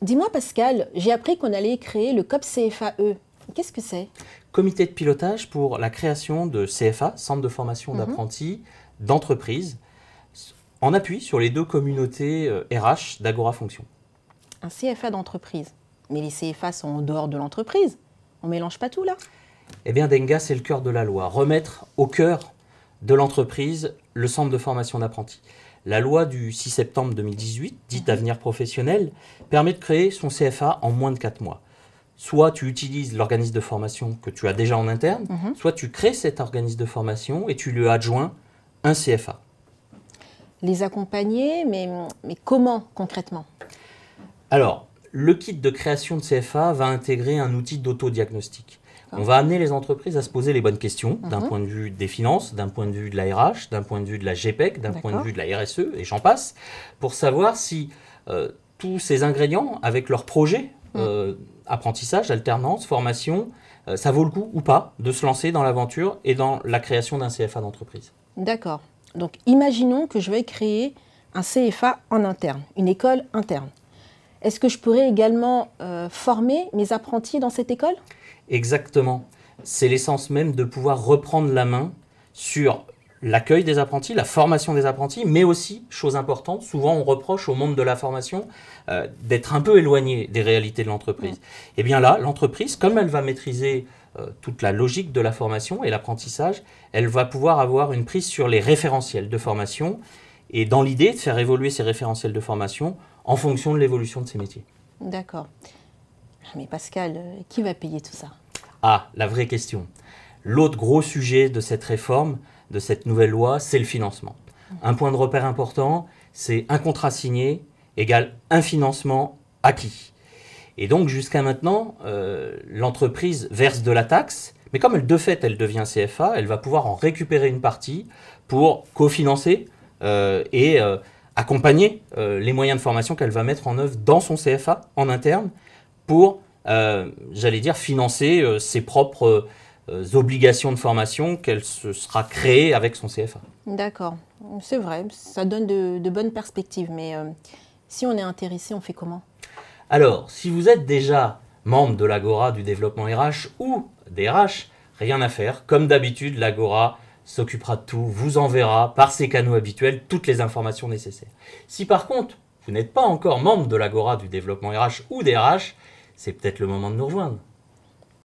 Dis-moi Pascal, j'ai appris qu'on allait créer le COP CFAE. Qu'est-ce que c'est? Comité de pilotage pour la création de CFA, Centre de formation d'apprentis, d'entreprises, en appui sur les deux communautés RH d'Agora Fonction. Un CFA d'entreprise. Mais les CFA sont en dehors de l'entreprise. On mélange pas tout là? Eh bien, Denga, c'est le cœur de la loi. Remettre au cœur de l'entreprise le centre de formation d'apprentis. La loi du 6 septembre 2018, dite Avenir professionnel, permet de créer son CFA en moins de 4 mois. Soit tu utilises l'organisme de formation que tu as déjà en interne, soit tu crées cet organisme de formation et tu lui adjoins un CFA. Les accompagner, mais comment concrètement? Alors, le kit de création de CFA va intégrer un outil d'autodiagnostic. On va amener les entreprises à se poser les bonnes questions d'un point de vue des finances, d'un point de vue de la RH, d'un point de vue de la GPEC, d'un point de vue de la RSE, et j'en passe, pour savoir si tous ces ingrédients, avec leur projet, apprentissage, alternance, formation, ça vaut le coup ou pas de se lancer dans l'aventure et dans la création d'un CFA d'entreprise. D'accord. Donc, imaginons que je vais créer un CFA en interne, une école interne. Est-ce que je pourrais également former mes apprentis dans cette école? Exactement. C'est l'essence même de pouvoir reprendre la main sur l'accueil des apprentis, la formation des apprentis, mais aussi, chose importante, souvent on reproche au monde de la formation d'être un peu éloigné des réalités de l'entreprise. Et bien là, l'entreprise, comme elle va maîtriser toute la logique de la formation et l'apprentissage, elle va pouvoir avoir une prise sur les référentiels de formation et dans l'idée de faire évoluer ces référentiels de formation en fonction de l'évolution de ces métiers. D'accord. Mais Pascal, qui va payer tout ça? Ah, la vraie question. L'autre gros sujet de cette réforme, de cette nouvelle loi, c'est le financement. Un point de repère important, c'est un contrat signé égale un financement acquis. Et donc, jusqu'à maintenant, l'entreprise verse de la taxe, mais comme de fait, elle devient CFA, elle va pouvoir en récupérer une partie pour cofinancer et accompagner les moyens de formation qu'elle va mettre en œuvre dans son CFA en interne pour, j'allais dire, financer ses propres obligations de formation qu'elle se sera créée avec son CFA. D'accord, c'est vrai, ça donne de bonnes perspectives, mais si on est intéressé, on fait comment? Alors, si vous êtes déjà membre de l'Agora du développement RH ou des RH, rien à faire. Comme d'habitude, l'Agora s'occupera de tout, vous enverra par ses canaux habituels toutes les informations nécessaires. Si par contre, vous n'êtes pas encore membre de l'Agora du développement RH ou des RH, c'est peut-être le moment de nous rejoindre.